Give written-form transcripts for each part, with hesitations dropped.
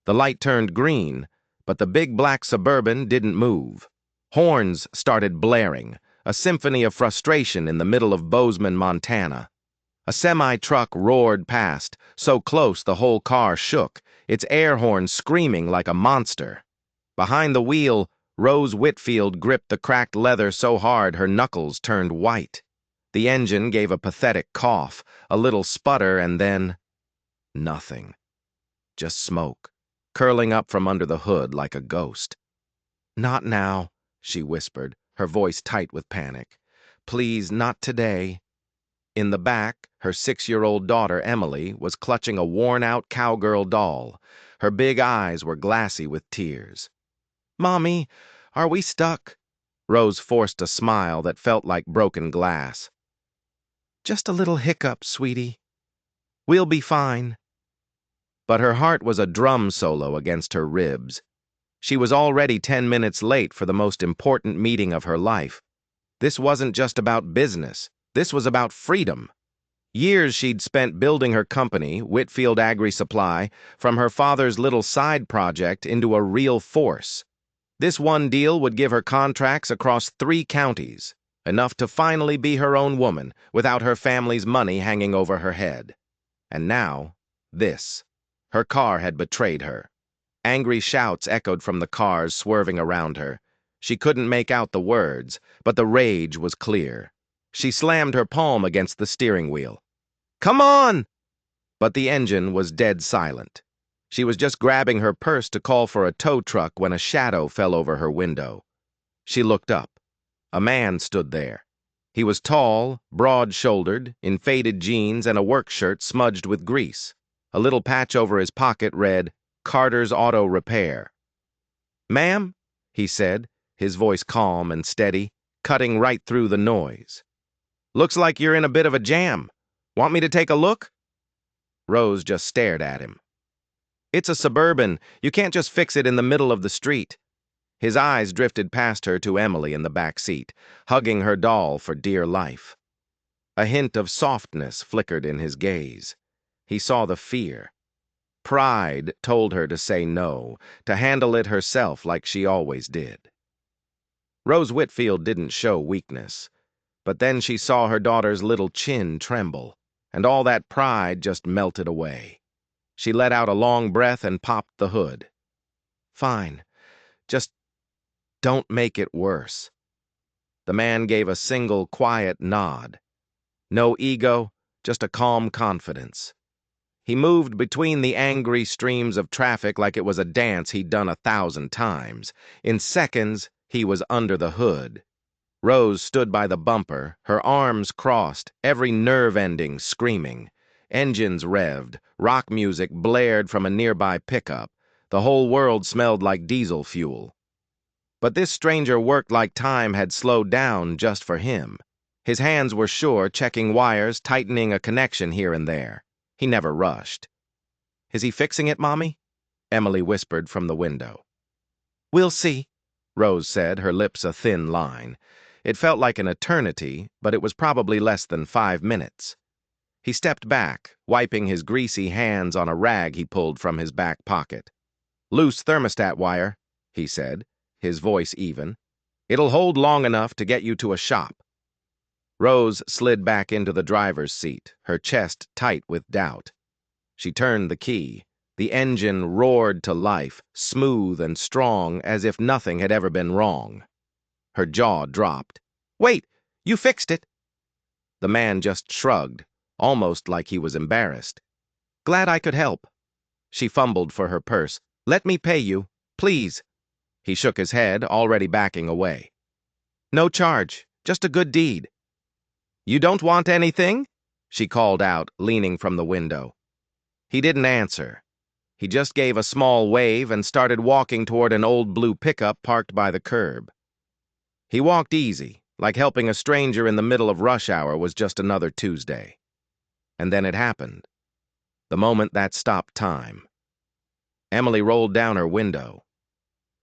The light turned green, but the big black Suburban didn't move. Horns started blaring, a symphony of frustration in the middle of Bozeman, Montana. A semi-truck roared past, so close the whole car shook, its air horn screaming like a monster. Behind the wheel, Rose Whitfield gripped the cracked leather so hard her knuckles turned white. The engine gave a pathetic cough, a little sputter, and then nothing. Just smoke, curling up from under the hood like a ghost. "Not now," she whispered, her voice tight with panic. "Please, not today." In the back, her 6-year-old daughter, Emily, was clutching a worn-out cowgirl doll. Her big eyes were glassy with tears. "Mommy, are we stuck?" Rose forced a smile that felt like broken glass. "Just a little hiccup, sweetie. We'll be fine." But her heart was a drum solo against her ribs. She was already 10 minutes late for the most important meeting of her life. This wasn't just about business. This was about freedom. Years she'd spent building her company, Whitfield Agri Supply, from her father's little side project into a real force. This one deal would give her contracts across 3 counties, enough to finally be her own woman without her family's money hanging over her head. And now, this. Her car had betrayed her. Angry shouts echoed from the cars swerving around her. She couldn't make out the words, but the rage was clear. She slammed her palm against the steering wheel. "Come on!" But the engine was dead silent. She was just grabbing her purse to call for a tow truck when a shadow fell over her window. She looked up. A man stood there. He was tall, broad-shouldered, in faded jeans and a work shirt smudged with grease. A little patch over his pocket read, "Carter's Auto Repair." "Ma'am," he said, his voice calm and steady, cutting right through the noise. "Looks like you're in a bit of a jam. Want me to take a look?" Rose just stared at him. "It's a Suburban. You can't just fix it in the middle of the street." His eyes drifted past her to Emily in the back seat, hugging her doll for dear life. A hint of softness flickered in his gaze. He saw the fear. Pride told her to say no, to handle it herself like she always did. Rose Whitfield didn't show weakness, but then she saw her daughter's little chin tremble, and all that pride just melted away. She let out a long breath and popped the hood. "Fine. Just don't make it worse." The man gave a single quiet nod. No ego, just a calm confidence. He moved between the angry streams of traffic like it was a dance he'd done 1,000 times. In seconds, he was under the hood. Rose stood by the bumper, her arms crossed, every nerve ending screaming. Engines revved, rock music blared from a nearby pickup. The whole world smelled like diesel fuel. But this stranger worked like time had slowed down just for him. His hands were sure, checking wires, tightening a connection here and there. He never rushed. "Is he fixing it, Mommy?" Emily whispered from the window. "We'll see," Rose said, her lips a thin line. It felt like an eternity, but it was probably less than 5 minutes. He stepped back, wiping his greasy hands on a rag he pulled from his back pocket. "Loose thermostat wire," he said, his voice even. "It'll hold long enough to get you to a shop." Rose slid back into the driver's seat, her chest tight with doubt. She turned the key. The engine roared to life, smooth and strong, as if nothing had ever been wrong. Her jaw dropped. "Wait! You fixed it!" The man just shrugged, almost like he was embarrassed. "Glad I could help." She fumbled for her purse. "Let me pay you, please." He shook his head, already backing away. "No charge, just a good deed." "You don't want anything?" she called out, leaning from the window. He didn't answer. He just gave a small wave and started walking toward an old blue pickup parked by the curb. He walked easy, like helping a stranger in the middle of rush hour was just another Tuesday. And then it happened. The moment that stopped time. Emily rolled down her window.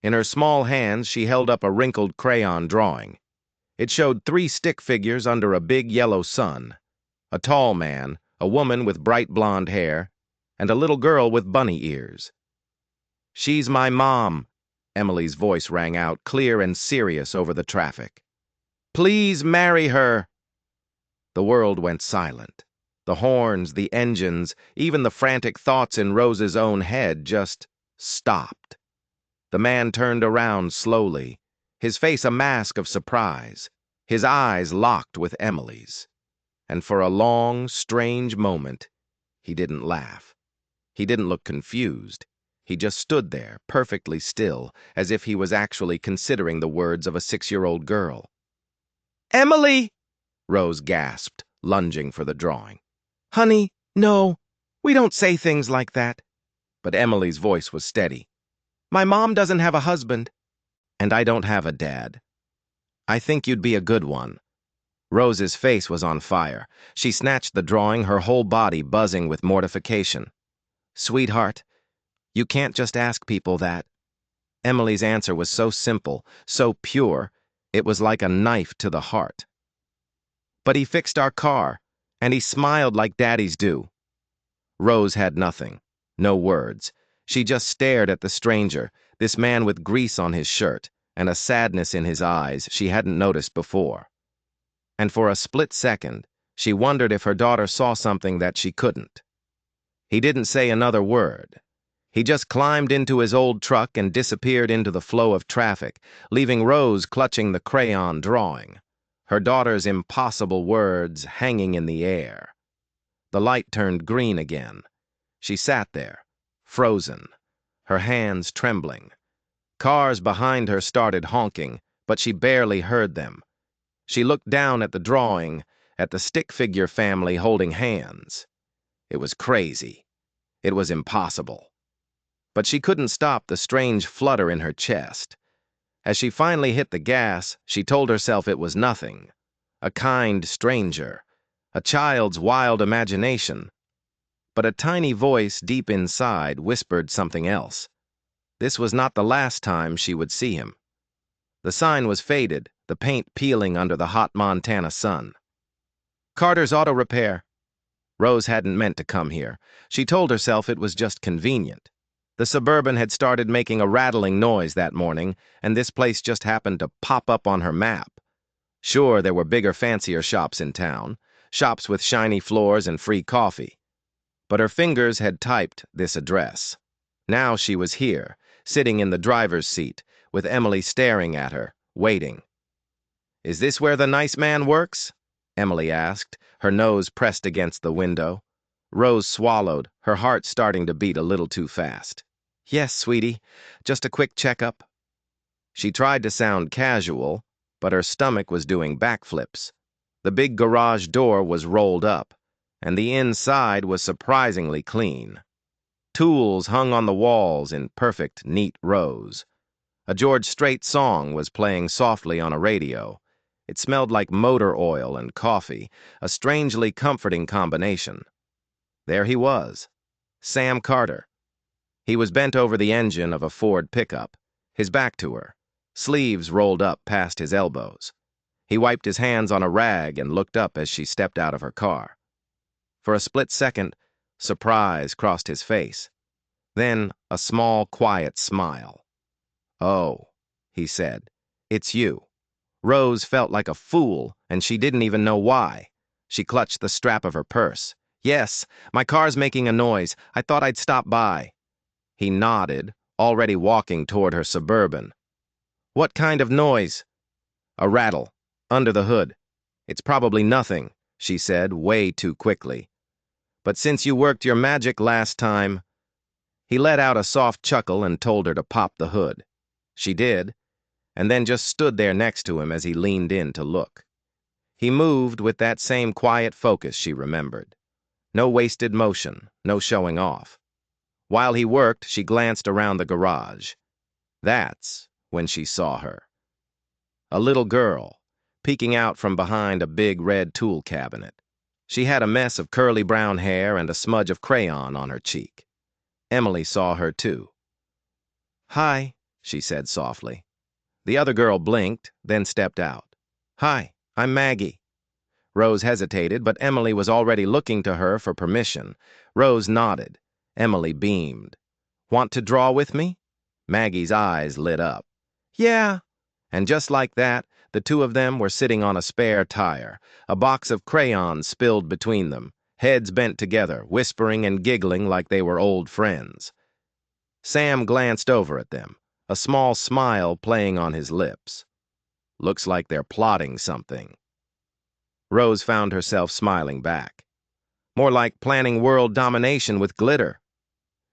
In her small hands, she held up a wrinkled crayon drawing. It showed 3 stick figures under a big yellow sun. A tall man, a woman with bright blonde hair, and a little girl with bunny ears. She's my mom. Emily's voice rang out, clear and serious over the traffic. Please marry her. The world went silent. The horns, the engines, even the frantic thoughts in Rose's own head just stopped. The man turned around slowly, his face a mask of surprise, his eyes locked with Emily's. And for a long, strange moment, he didn't laugh. He didn't look confused. He just stood there, perfectly still, as if he was actually considering the words of a 6-year-old girl. Emily! Rose gasped, lunging for the drawing. Honey, no, we don't say things like that. But Emily's voice was steady. My mom doesn't have a husband. And I don't have a dad. I think you'd be a good one. Rose's face was on fire. She snatched the drawing, her whole body buzzing with mortification. Sweetheart, you can't just ask people that. Emily's answer was so simple, so pure, it was like a knife to the heart. But he fixed our car, and he smiled like daddies do. Rose had nothing, no words. She just stared at the stranger, this man with grease on his shirt, and a sadness in his eyes she hadn't noticed before. And for a split second, she wondered if her daughter saw something that she couldn't. He didn't say another word. He just climbed into his old truck and disappeared into the flow of traffic, leaving Rose clutching the crayon drawing, her daughter's impossible words hanging in the air. The light turned green again. She sat there, frozen, her hands trembling. Cars behind her started honking, but she barely heard them. She looked down at the drawing, at the stick figure family holding hands. It was crazy. It was impossible. But she couldn't stop the strange flutter in her chest. As she finally hit the gas, she told herself it was nothing. A kind stranger. A child's wild imagination. But a tiny voice deep inside whispered something else. This was not the last time she would see him. The sign was faded, the paint peeling under the hot Montana sun. Carter's Auto Repair. Rose hadn't meant to come here. She told herself it was just convenient. The Suburban had started making a rattling noise that morning, and this place just happened to pop up on her map. Sure, there were bigger, fancier shops in town, shops with shiny floors and free coffee. But her fingers had typed this address. Now she was here, sitting in the driver's seat, with Emily staring at her, waiting. Is this where the nice man works? Emily asked, her nose pressed against the window. Rose swallowed, her heart starting to beat a little too fast. Yes, sweetie, just a quick checkup. She tried to sound casual, but her stomach was doing backflips. The big garage door was rolled up, and the inside was surprisingly clean. Tools hung on the walls in perfect, neat rows. A George Strait song was playing softly on a radio. It smelled like motor oil and coffee, a strangely comforting combination. There he was, Sam Carter. He was bent over the engine of a Ford pickup, his back to her, sleeves rolled up past his elbows. He wiped his hands on a rag and looked up as she stepped out of her car. For a split second, surprise crossed his face. Then a small, quiet smile. Oh, he said, it's you. Rose felt like a fool, and she didn't even know why. She clutched the strap of her purse. Yes, my car's making a noise. I thought I'd stop by. He nodded, already walking toward her Suburban. What kind of noise? A rattle, under the hood. It's probably nothing, she said, way too quickly. But since you worked your magic last time... He let out a soft chuckle and told her to pop the hood. She did, and then just stood there next to him as he leaned in to look. He moved with that same quiet focus she remembered. No wasted motion, no showing off. While he worked, she glanced around the garage. That's when she saw her. A little girl, peeking out from behind a big red tool cabinet. She had a mess of curly brown hair and a smudge of crayon on her cheek. Emily saw her too. Hi, she said softly. The other girl blinked, then stepped out. Hi, I'm Maggie. Rose hesitated, but Emily was already looking to her for permission. Rose nodded. Emily beamed. Want to draw with me? Maggie's eyes lit up. Yeah. And just like that, the two of them were sitting on a spare tire, a box of crayons spilled between them, heads bent together, whispering and giggling like they were old friends. Sam glanced over at them, a small smile playing on his lips. Looks like they're plotting something. Rose found herself smiling back. More like planning world domination with glitter.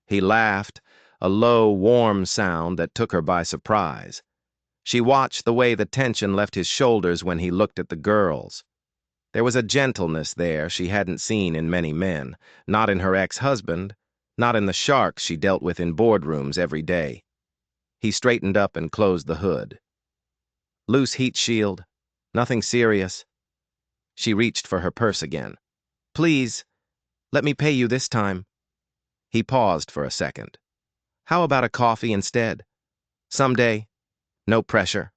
He laughed, a low, warm sound that took her by surprise. She watched the way the tension left his shoulders when he looked at the girls. There was a gentleness there she hadn't seen in many men, not in her ex-husband, not in the sharks she dealt with in boardrooms every day. He straightened up and closed the hood. Loose heat shield. Nothing serious. She reached for her purse again. Please, let me pay you this time. He paused for a second. How about a coffee instead? Someday. No pressure.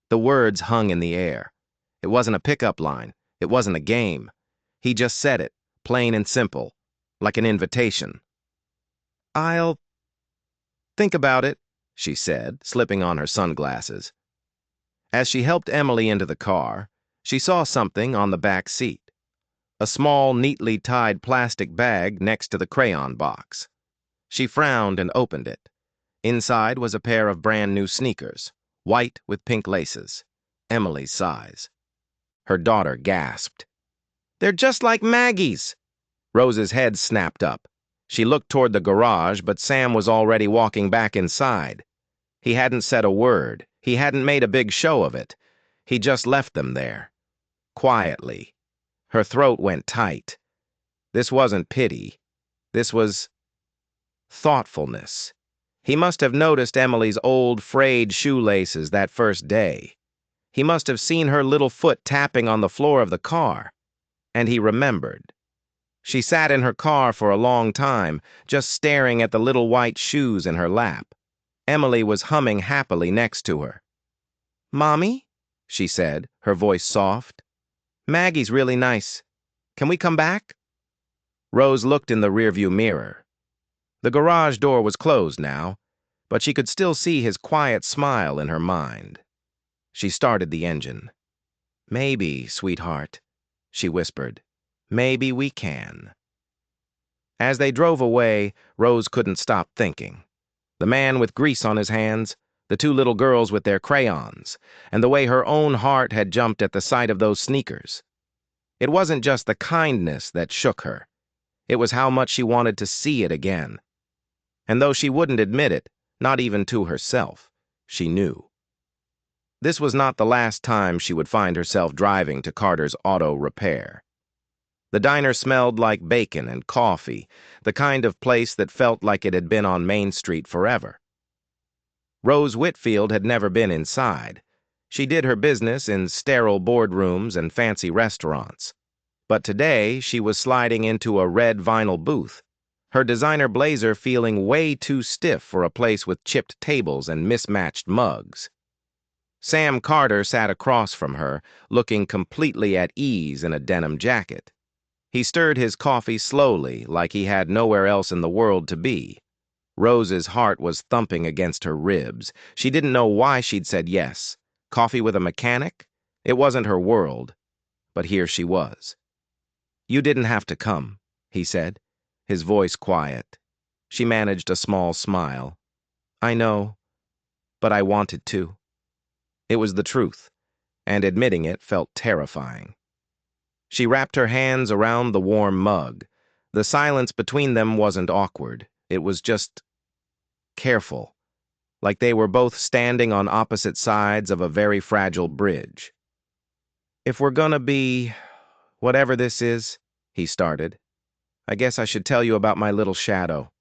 The words hung in the air. It wasn't a pickup line. It wasn't a game. He just said it, plain and simple, like an invitation. I'll think about it, she said, slipping on her sunglasses. As she helped Emily into the car, she saw something on the back seat. A small, neatly tied plastic bag next to the crayon box. She frowned and opened it. Inside was a pair of brand-new sneakers, white with pink laces, Emily's size. Her daughter gasped. They're just like Maggie's. Rose's head snapped up. She looked toward the garage, but Sam was already walking back inside. He hadn't said a word. He hadn't made a big show of it. He just left them there. Quietly. Her throat went tight. This wasn't pity. This was thoughtfulness. He must have noticed Emily's old, frayed shoelaces that first day. He must have seen her little foot tapping on the floor of the car. And he remembered. She sat in her car for a long time, just staring at the little white shoes in her lap. Emily was humming happily next to her. Mommy, she said, her voice soft. Maggie's really nice. Can we come back? Rose looked in the rearview mirror. The garage door was closed now, but she could still see his quiet smile in her mind. She started the engine. Maybe, sweetheart, she whispered. Maybe we can. As they drove away, Rose couldn't stop thinking. The man with grease on his hands, the two little girls with their crayons, and the way her own heart had jumped at the sight of those sneakers. It wasn't just the kindness that shook her. It was how much she wanted to see it again. And though she wouldn't admit it, not even to herself, she knew. This was not the last time she would find herself driving to Carter's auto repair. The diner smelled like bacon and coffee, the kind of place that felt like it had been on Main Street forever. Rose Whitfield had never been inside. She did her business in sterile boardrooms and fancy restaurants. But today she was sliding into a red vinyl booth, her designer blazer feeling way too stiff for a place with chipped tables and mismatched mugs. Sam Carter sat across from her, looking completely at ease in a denim jacket. He stirred his coffee slowly, like he had nowhere else in the world to be. Rose's heart was thumping against her ribs. She didn't know why she'd said yes. Coffee with a mechanic? It wasn't her world. But here she was. You didn't have to come, he said, his voice quiet. She managed a small smile. I know, but I wanted to. It was the truth, and admitting it felt terrifying. She wrapped her hands around the warm mug. The silence between them wasn't awkward. It was just careful, like they were both standing on opposite sides of a very fragile bridge. If we're gonna be whatever this is, he started, I guess I should tell you about my little shadow.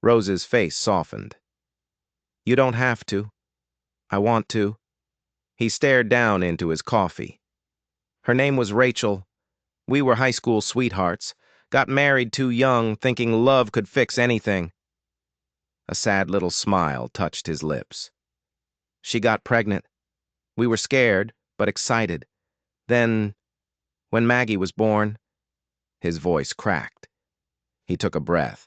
Rose's face softened. You don't have to. I want to. He stared down into his coffee. Her name was Rachel. We were high school sweethearts. Got married too young, thinking love could fix anything. A sad little smile touched his lips. She got pregnant. We were scared, but excited. Then, when Maggie was born, his voice cracked. He took a breath.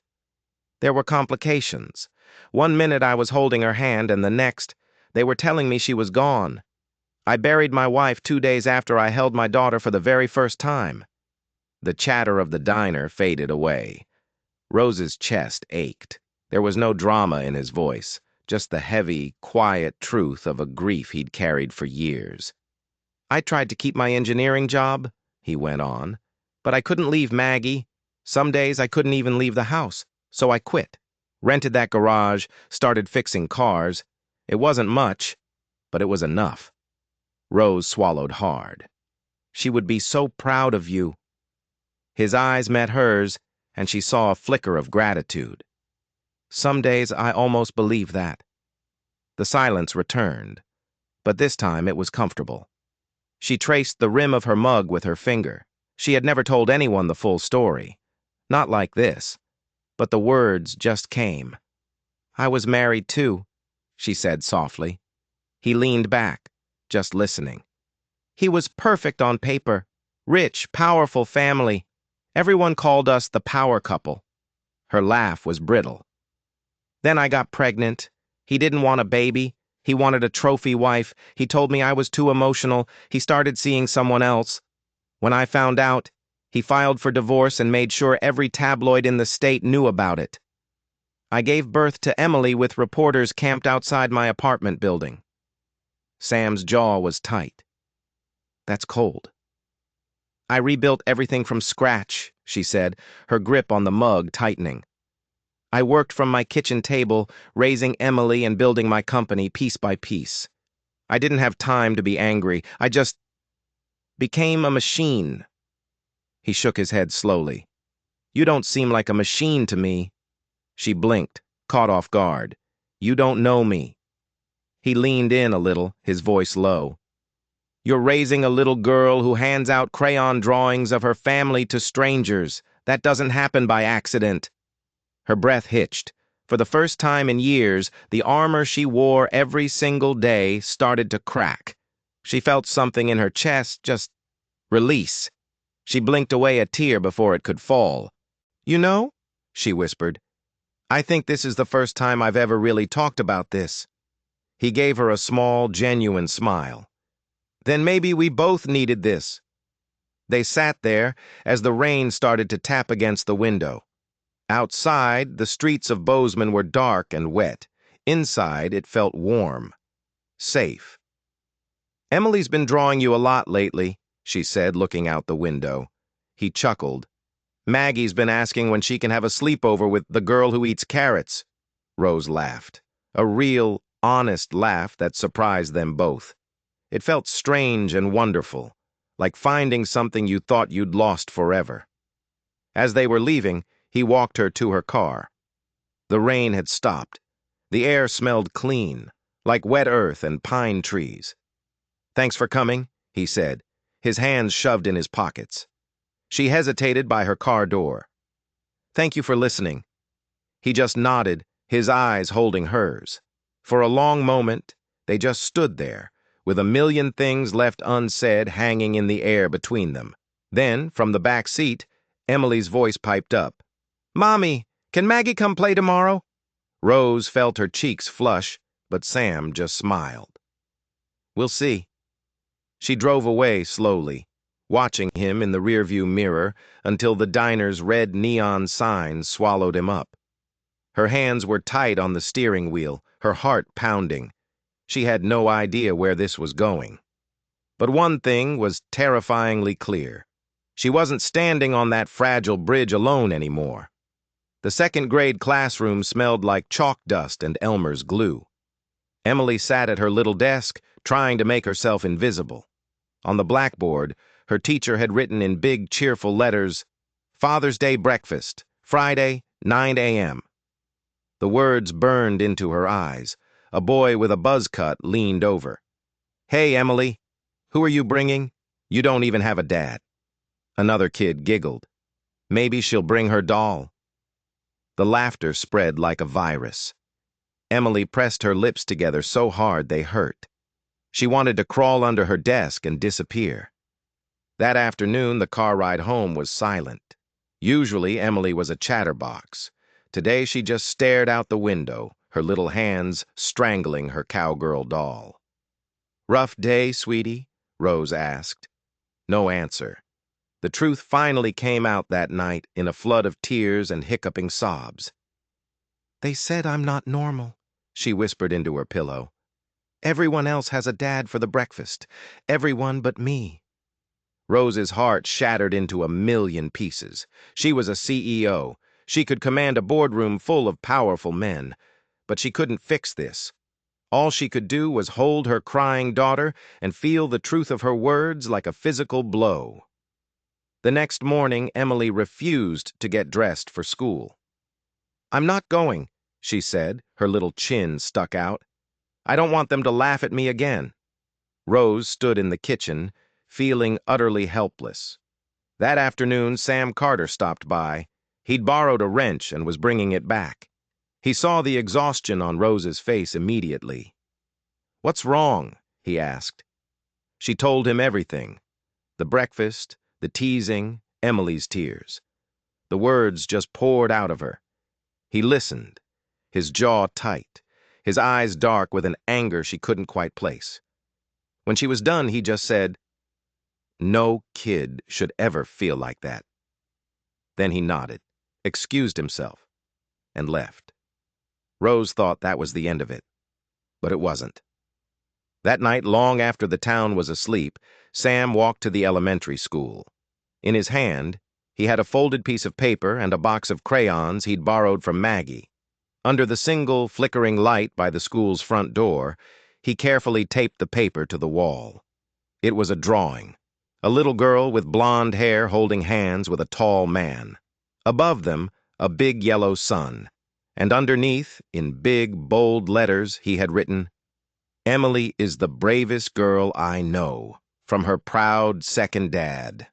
There were complications. One minute I was holding her hand, and the next, they were telling me she was gone. I buried my wife 2 days after I held my daughter for the very first time. The chatter of the diner faded away. Rose's chest ached. There was no drama in his voice, just the heavy, quiet truth of a grief he'd carried for years. I tried to keep my engineering job, he went on, but I couldn't leave Maggie. Some days I couldn't even leave the house, so I quit. Rented that garage, started fixing cars. It wasn't much, but it was enough. Rose swallowed hard. She would be so proud of you. His eyes met hers, and she saw a flicker of gratitude. Some days I almost believe that. The silence returned, but this time it was comfortable. She traced the rim of her mug with her finger. She had never told anyone the full story. Not like this. But the words just came. I was married too, she said softly. He leaned back, just listening. He was perfect on paper. Rich, powerful family. Everyone called us the power couple. Her laugh was brittle. Then I got pregnant. He didn't want a baby. He wanted a trophy wife. He told me I was too emotional. He started seeing someone else. When I found out, he filed for divorce and made sure every tabloid in the state knew about it. I gave birth to Emily with reporters camped outside my apartment building. Sam's jaw was tight. That's cold. I rebuilt everything from scratch, she said, her grip on the mug tightening. I worked from my kitchen table, raising Emily and building my company piece by piece. I didn't have time to be angry. I just became a machine. He shook his head slowly. You don't seem like a machine to me. She blinked, caught off guard. You don't know me. He leaned in a little, his voice low. You're raising a little girl who hands out crayon drawings of her family to strangers. That doesn't happen by accident. Her breath hitched. For the first time in years, the armor she wore every single day started to crack. She felt something in her chest just release. She blinked away a tear before it could fall. You know, she whispered, I think this is the first time I've ever really talked about this. He gave her a small, genuine smile. Then maybe we both needed this. They sat there as the rain started to tap against the window. Outside, the streets of Bozeman were dark and wet. Inside, it felt warm. Safe. Emily's been drawing you a lot lately, she said, looking out the window. He chuckled. Maggie's been asking when she can have a sleepover with the girl who eats carrots. Rose laughed. A real, honest laugh that surprised them both. It felt strange and wonderful, like finding something you thought you'd lost forever. As they were leaving, he walked her to her car. The rain had stopped. The air smelled clean, like wet earth and pine trees. Thanks for coming, he said, his hands shoved in his pockets. She hesitated by her car door. Thank you for listening. He just nodded, his eyes holding hers. For a long moment, they just stood there, with a million things left unsaid hanging in the air between them. Then, from the back seat, Emily's voice piped up. Mommy, can Maggie come play tomorrow? Rose felt her cheeks flush, but Sam just smiled. We'll see. She drove away slowly, watching him in the rearview mirror until the diner's red neon sign swallowed him up. Her hands were tight on the steering wheel, her heart pounding. She had no idea where this was going. But one thing was terrifyingly clear. She wasn't standing on that fragile bridge alone anymore. The second-grade classroom smelled like chalk dust and Elmer's glue. Emily sat at her little desk, trying to make herself invisible. On the blackboard, her teacher had written in big, cheerful letters, Father's Day breakfast, Friday, 9 a.m. The words burned into her eyes. A boy with a buzz cut leaned over. Hey, Emily, who are you bringing? You don't even have a dad. Another kid giggled. Maybe she'll bring her doll. The laughter spread like a virus. Emily pressed her lips together so hard they hurt. She wanted to crawl under her desk and disappear. That afternoon, the car ride home was silent. Usually, Emily was a chatterbox. Today, she just stared out the window, her little hands strangling her cowgirl doll. "Rough day, sweetie?" Rose asked. No answer. The truth finally came out that night in a flood of tears and hiccuping sobs. "They said I'm not normal," she whispered into her pillow. "Everyone else has a dad for the breakfast. Everyone but me." Rose's heart shattered into a million pieces. She was a CEO. She could command a boardroom full of powerful men. But she couldn't fix this. All she could do was hold her crying daughter and feel the truth of her words like a physical blow. The next morning, Emily refused to get dressed for school. "I'm not going," she said, her little chin stuck out. "I don't want them to laugh at me again." Rose stood in the kitchen, feeling utterly helpless. That afternoon, Sam Carter stopped by. He'd borrowed a wrench and was bringing it back. He saw the exhaustion on Rose's face immediately. "What's wrong?" he asked. She told him everything. The breakfast, the teasing, Emily's tears. The words just poured out of her. He listened, his jaw tight, his eyes dark with an anger she couldn't quite place. When she was done, he just said, "No kid should ever feel like that." Then he nodded, excused himself, and left. Rose thought that was the end of it, but it wasn't. That night, long after the town was asleep, Sam walked to the elementary school. In his hand, he had a folded piece of paper and a box of crayons he'd borrowed from Maggie. Under the single, flickering light by the school's front door, he carefully taped the paper to the wall. It was a drawing. A little girl with blonde hair holding hands with a tall man. Above them, a big yellow sun. And underneath, in big, bold letters, he had written, "Emily is the bravest girl I know, from her proud second dad."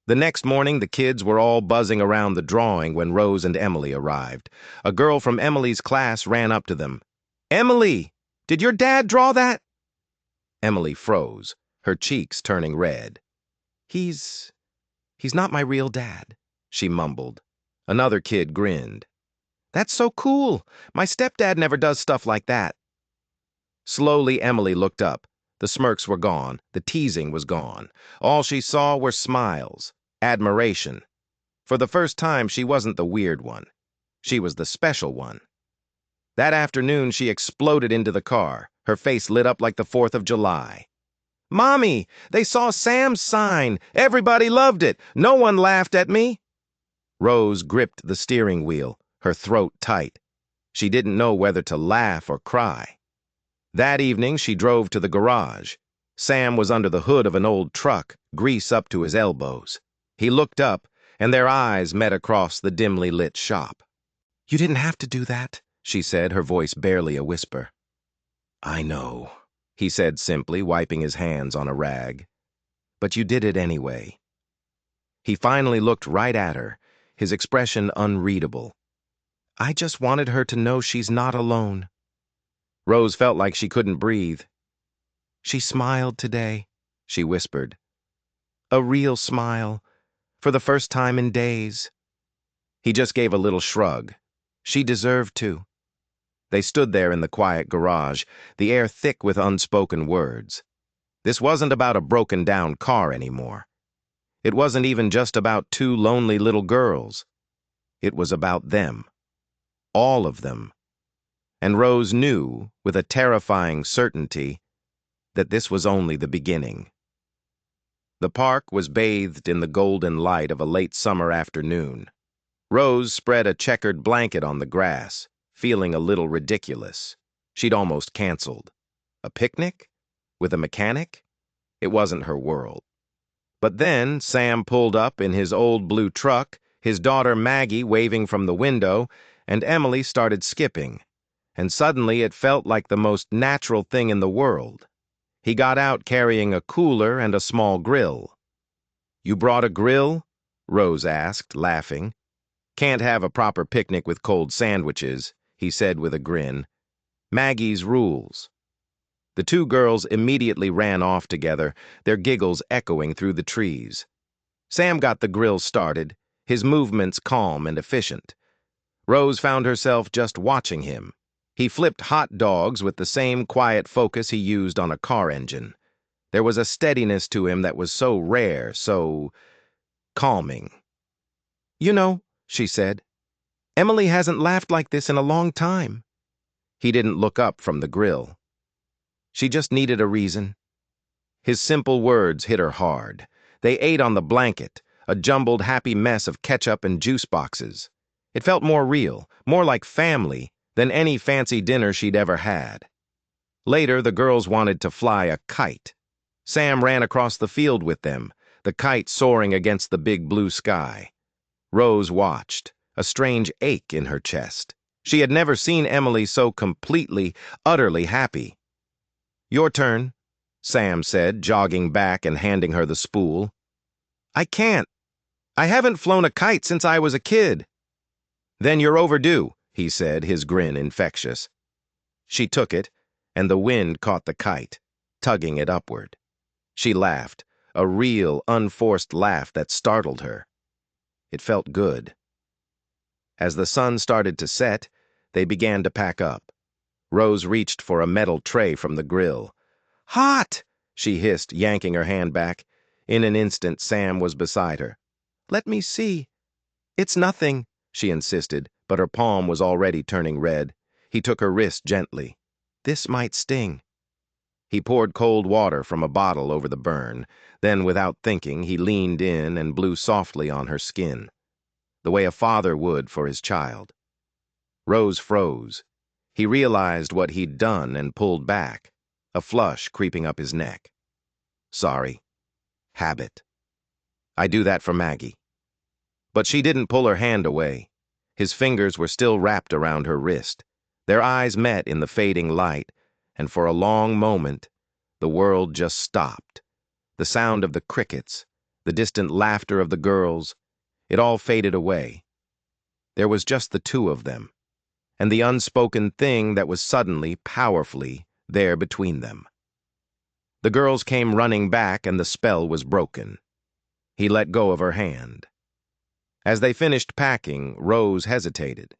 The next morning, the kids were all buzzing around the drawing when Rose and Emily arrived. A girl from Emily's class ran up to them. "Emily, did your dad draw that?" Emily froze, her cheeks turning red. He's not my real dad," she mumbled. Another kid grinned. "That's so cool. My stepdad never does stuff like that." Slowly, Emily looked up. The smirks were gone. The teasing was gone. All she saw were smiles, admiration. For the first time, she wasn't the weird one. She was the special one. That afternoon, she exploded into the car, her face lit up like the 4th of July. "Mommy, they saw Sam's sign. Everybody loved it. No one laughed at me." Rose gripped the steering wheel, her throat tight. She didn't know whether to laugh or cry. That evening, she drove to the garage. Sam was under the hood of an old truck, grease up to his elbows. He looked up, and their eyes met across the dimly lit shop. "You didn't have to do that," she said, her voice barely a whisper. "I know," he said simply, wiping his hands on a rag. "But you did it anyway." He finally looked right at her, his expression unreadable. "I just wanted her to know she's not alone." Rose felt like she couldn't breathe. "She smiled today," she whispered. "A real smile, for the first time in days." He just gave a little shrug. She deserved to. They stood there in the quiet garage, the air thick with unspoken words. This wasn't about a broken-down car anymore. It wasn't even just about two lonely little girls. It was about them. All of them. And Rose knew, with a terrifying certainty, that this was only the beginning. The park was bathed in the golden light of a late summer afternoon. Rose spread a checkered blanket on the grass, feeling a little ridiculous. She'd almost canceled. A picnic? With a mechanic? It wasn't her world. But then Sam pulled up in his old blue truck, his daughter Maggie waving from the window, and Emily started skipping. And suddenly it felt like the most natural thing in the world. He got out carrying a cooler and a small grill. "You brought a grill?" Rose asked, laughing. "Can't have a proper picnic with cold sandwiches," he said with a grin. "Maggie's rules." The two girls immediately ran off together, their giggles echoing through the trees. Sam got the grill started, his movements calm and efficient. Rose found herself just watching him. He flipped hot dogs with the same quiet focus he used on a car engine. There was a steadiness to him that was so rare, so calming. "You know," she said, "Emily hasn't laughed like this in a long time." He didn't look up from the grill. She just needed a reason. His simple words hit her hard. They ate on the blanket, a jumbled happy mess of ketchup and juice boxes. It felt more real, more like family, than any fancy dinner she'd ever had. Later, the girls wanted to fly a kite. Sam ran across the field with them, the kite soaring against the big blue sky. Rose watched, a strange ache in her chest. She had never seen Emily so completely, utterly happy. "Your turn," Sam said, jogging back and handing her the spool. "I can't. I haven't flown a kite since I was a kid." "Then you're overdue," he said, his grin infectious. She took it, and the wind caught the kite, tugging it upward. She laughed, a real, unforced laugh that startled her. It felt good. As the sun started to set, they began to pack up. Rose reached for a metal tray from the grill. "Hot!" she hissed, yanking her hand back. In an instant, Sam was beside her. "Let me see." "It's nothing," she insisted, but her palm was already turning red. He took her wrist gently. "This might sting." He poured cold water from a bottle over the burn. Then, without thinking, he leaned in and blew softly on her skin, the way a father would for his child. Rose froze. He realized what he'd done and pulled back, a flush creeping up his neck. "Sorry. Habit. I do that for Maggie." But she didn't pull her hand away. His fingers were still wrapped around her wrist. Their eyes met in the fading light, and for a long moment, the world just stopped. The sound of the crickets, the distant laughter of the girls, it all faded away. There was just the two of them, and the unspoken thing that was suddenly, powerfully, there between them. The girls came running back, and the spell was broken. He let go of her hand. As they finished packing, Rose hesitated.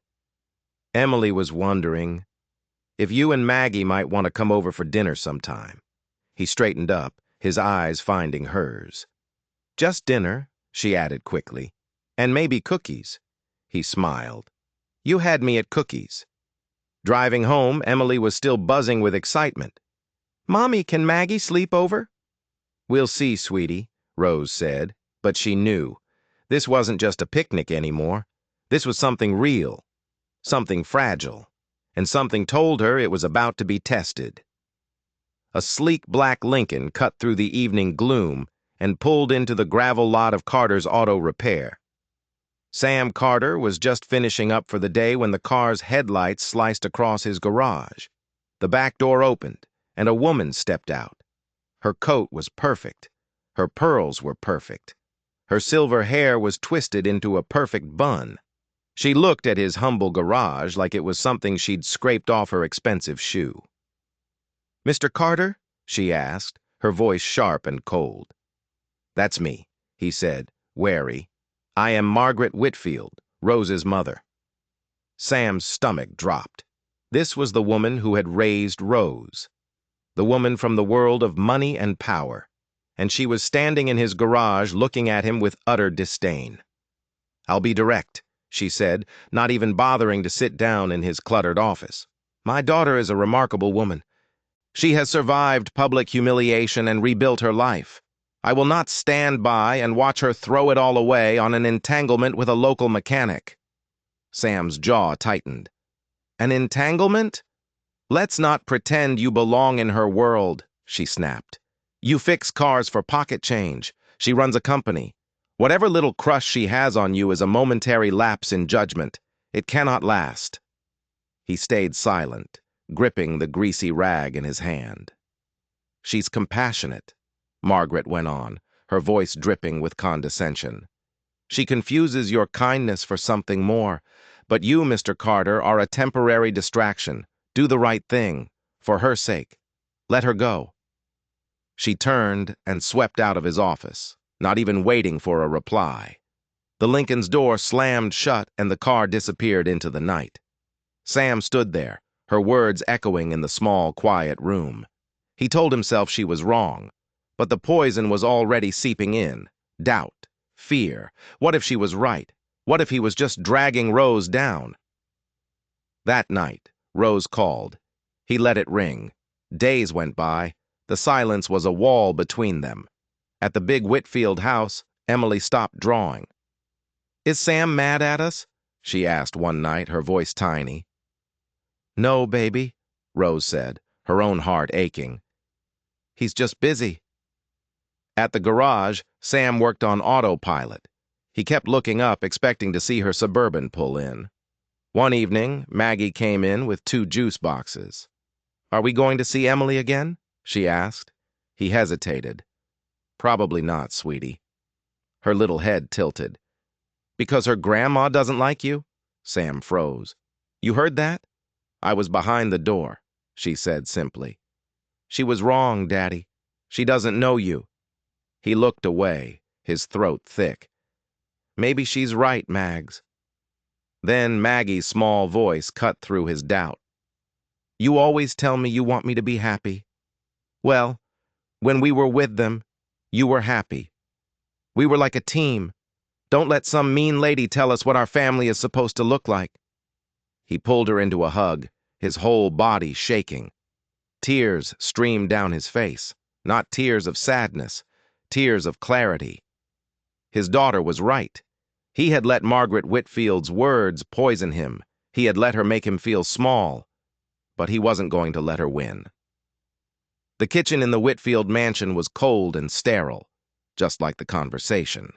"Emily was wondering if you and Maggie might want to come over for dinner sometime." He straightened up, his eyes finding hers. "Just dinner," she added quickly. "And maybe cookies." He smiled. "You had me at cookies." Driving home, Emily was still buzzing with excitement. "Mommy, can Maggie sleep over?" "We'll see, sweetie," Rose said, but she knew. This wasn't just a picnic anymore. This was something real, something fragile, and something told her it was about to be tested. A sleek black Lincoln cut through the evening gloom and pulled into the gravel lot of Carter's Auto Repair. Sam Carter was just finishing up for the day when the car's headlights sliced across his garage. The back door opened, and a woman stepped out. Her coat was perfect. Her pearls were perfect. Her silver hair was twisted into a perfect bun. She looked at his humble garage like it was something she'd scraped off her expensive shoe. "Mr. Carter?" she asked, her voice sharp and cold. "That's me," he said, wary. "I am Margaret Whitfield, Rose's mother." Sam's stomach dropped. This was the woman who had raised Rose, the woman from the world of money and power, and she was standing in his garage looking at him with utter disdain. "I'll be direct," she said, not even bothering to sit down in his cluttered office. "My daughter is a remarkable woman. She has survived public humiliation and rebuilt her life. I will not stand by and watch her throw it all away on an entanglement with a local mechanic." Sam's jaw tightened. "An entanglement? Let's not pretend you belong in her world," she snapped. "You fix cars for pocket change. She runs a company. Whatever little crush she has on you is a momentary lapse in judgment. It cannot last." He stayed silent, gripping the greasy rag in his hand. "She's compassionate," Margaret went on, her voice dripping with condescension. "She confuses your kindness for something more. But you, Mr. Carter, are a temporary distraction. Do the right thing, for her sake. Let her go." She turned and swept out of his office, not even waiting for a reply. The Lincoln's door slammed shut and the car disappeared into the night. Sam stood there, her words echoing in the small, quiet room. He told himself she was wrong, but the poison was already seeping in. Doubt, fear. What if she was right? What if he was just dragging Rose down? That night, Rose called. He let it ring. Days went by. The silence was a wall between them. At the big Whitfield house, Emily stopped drawing. "Is Sam mad at us?" she asked one night, her voice tiny. "No, baby," Rose said, her own heart aching. "He's just busy." At the garage, Sam worked on autopilot. He kept looking up, expecting to see her Suburban pull in. One evening, Maggie came in with 2 juice boxes. "Are we going to see Emily again?" she asked. He hesitated. "Probably not, sweetie." Her little head tilted. "Because her grandma doesn't like you?" Sam froze. "You heard that?" "I was behind the door," she said simply. "She was wrong, Daddy. She doesn't know you." He looked away, his throat thick. "Maybe she's right, Mags." Then Maggie's small voice cut through his doubt. "You always tell me you want me to be happy. Well, when we were with them, you were happy. We were like a team. Don't let some mean lady tell us what our family is supposed to look like." He pulled her into a hug, his whole body shaking. Tears streamed down his face, not tears of sadness, tears of clarity. His daughter was right. He had let Margaret Whitfield's words poison him. He had let her make him feel small, but he wasn't going to let her win. The kitchen in the Whitfield mansion was cold and sterile, just like the conversation.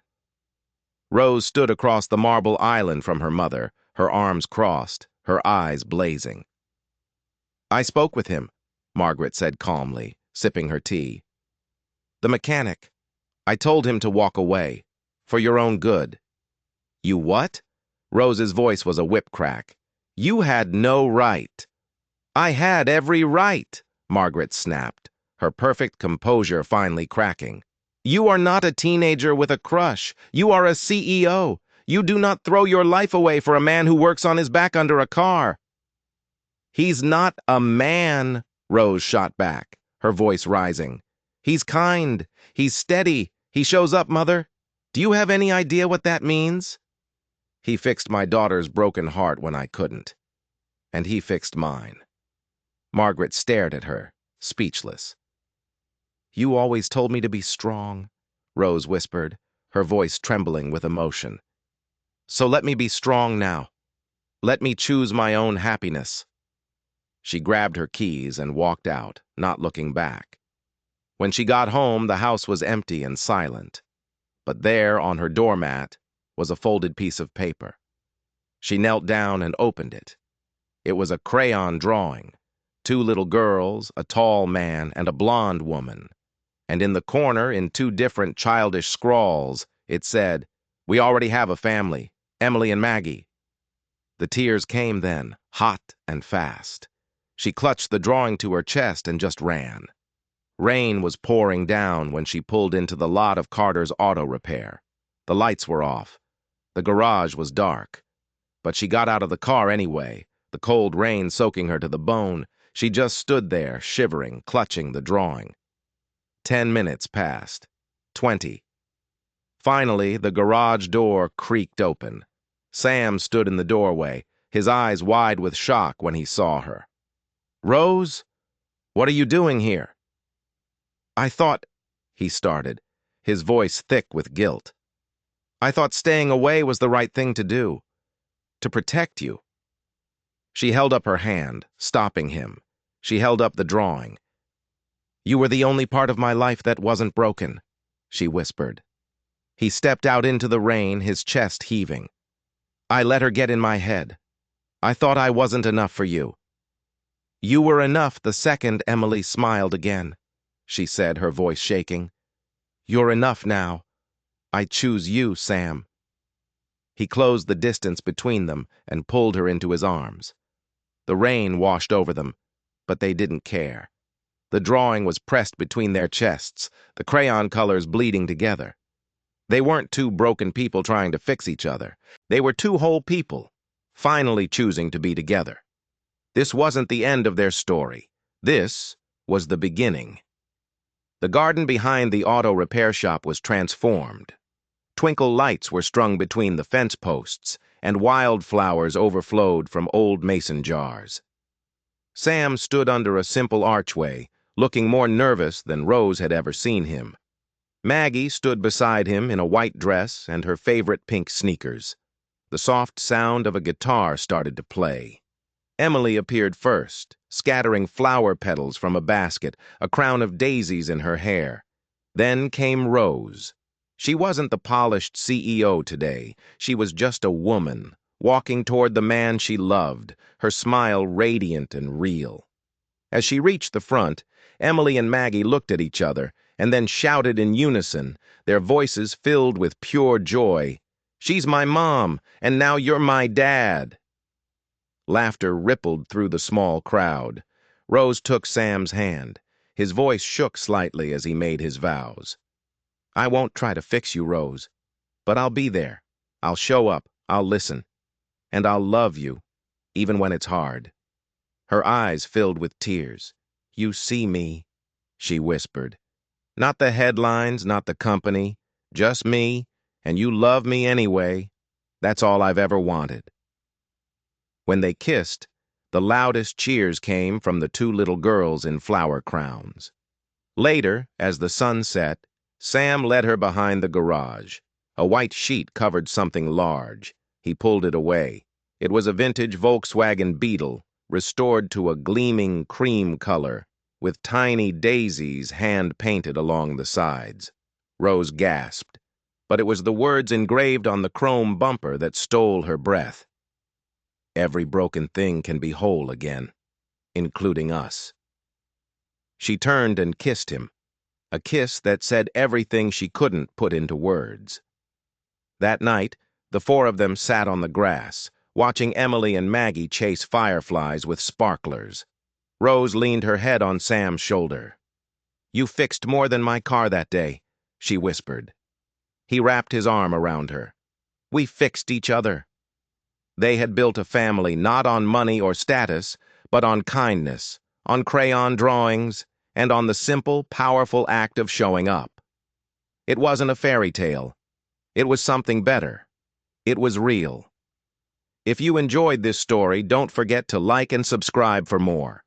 Rose stood across the marble island from her mother, her arms crossed, her eyes blazing. "I spoke with him," Margaret said calmly, sipping her tea. "The mechanic. I told him to walk away, for your own good." "You what?" Rose's voice was a whip crack. "You had no right." "I had every right," Margaret snapped, her perfect composure finally cracking. "You are not a teenager with a crush. You are a CEO. You do not throw your life away for a man who works on his back under a car." "He's not a man," Rose shot back, her voice rising. "He's kind. He's steady. He shows up, Mother. Do you have any idea what that means?" "He fixed my daughter's broken heart when I couldn't. And he fixed mine." Margaret stared at her, speechless. "You always told me to be strong," Rose whispered, her voice trembling with emotion. "So let me be strong now. Let me choose my own happiness." She grabbed her keys and walked out, not looking back. When she got home, the house was empty and silent. But there, on her doormat, was a folded piece of paper. She knelt down and opened it. It was a crayon drawing. 2 little girls, a tall man, and a blonde woman. And in the corner, in 2 different childish scrawls, it said, "We already have a family, Emily and Maggie." The tears came then, hot and fast. She clutched the drawing to her chest and just ran. Rain was pouring down when she pulled into the lot of Carter's auto repair. The lights were off. The garage was dark. But she got out of the car anyway, the cold rain soaking her to the bone. She just stood there, shivering, clutching the drawing. 10 minutes passed. 20. Finally, the garage door creaked open. Sam stood in the doorway, his eyes wide with shock when he saw her. "Rose, what are you doing here?" "I thought," he started, his voice thick with guilt. "I thought staying away was the right thing to do. To protect you." She held up her hand, stopping him. She held up the drawing. "You were the only part of my life that wasn't broken," she whispered. He stepped out into the rain, his chest heaving. "I let her get in my head. I thought I wasn't enough for you." "You were enough the second Emily smiled again," she said, her voice shaking. "You're enough now. I choose you, Sam." He closed the distance between them and pulled her into his arms. The rain washed over them, but they didn't care. The drawing was pressed between their chests, the crayon colors bleeding together. They weren't 2 broken people trying to fix each other. They were 2 whole people, finally choosing to be together. This wasn't the end of their story. This was the beginning. The garden behind the auto repair shop was transformed. Twinkle lights were strung between the fence posts, and wildflowers overflowed from old mason jars. Sam stood under a simple archway, looking more nervous than Rose had ever seen him. Maggie stood beside him in a white dress and her favorite pink sneakers. The soft sound of a guitar started to play. Emily appeared first, scattering flower petals from a basket, a crown of daisies in her hair. Then came Rose. She wasn't the polished CEO today. She was just a woman, walking toward the man she loved, her smile radiant and real. As she reached the front, Emily and Maggie looked at each other and then shouted in unison, their voices filled with pure joy, "She's my mom, and now you're my dad." Laughter rippled through the small crowd. Rose took Sam's hand. His voice shook slightly as he made his vows. "I won't try to fix you, Rose, but I'll be there. I'll show up, I'll listen, and I'll love you, even when it's hard." Her eyes filled with tears. "You see me," she whispered. "Not the headlines, not the company, just me, and you love me anyway. That's all I've ever wanted." When they kissed, the loudest cheers came from the two little girls in flower crowns. Later, as the sun set, Sam led her behind the garage. A white sheet covered something large. He pulled it away. It was a vintage Volkswagen Beetle, restored to a gleaming cream color, with tiny daisies hand-painted along the sides. Rose gasped, but it was the words engraved on the chrome bumper that stole her breath. "Every broken thing can be whole again, including us." She turned and kissed him, a kiss that said everything she couldn't put into words. That night, the four of them sat on the grass, watching Emily and Maggie chase fireflies with sparklers. Rose leaned her head on Sam's shoulder. "You fixed more than my car that day," she whispered. He wrapped his arm around her. "We fixed each other." They had built a family not on money or status, but on kindness, on crayon drawings, and on the simple, powerful act of showing up. It wasn't a fairy tale. It was something better. It was real. If you enjoyed this story, don't forget to like and subscribe for more.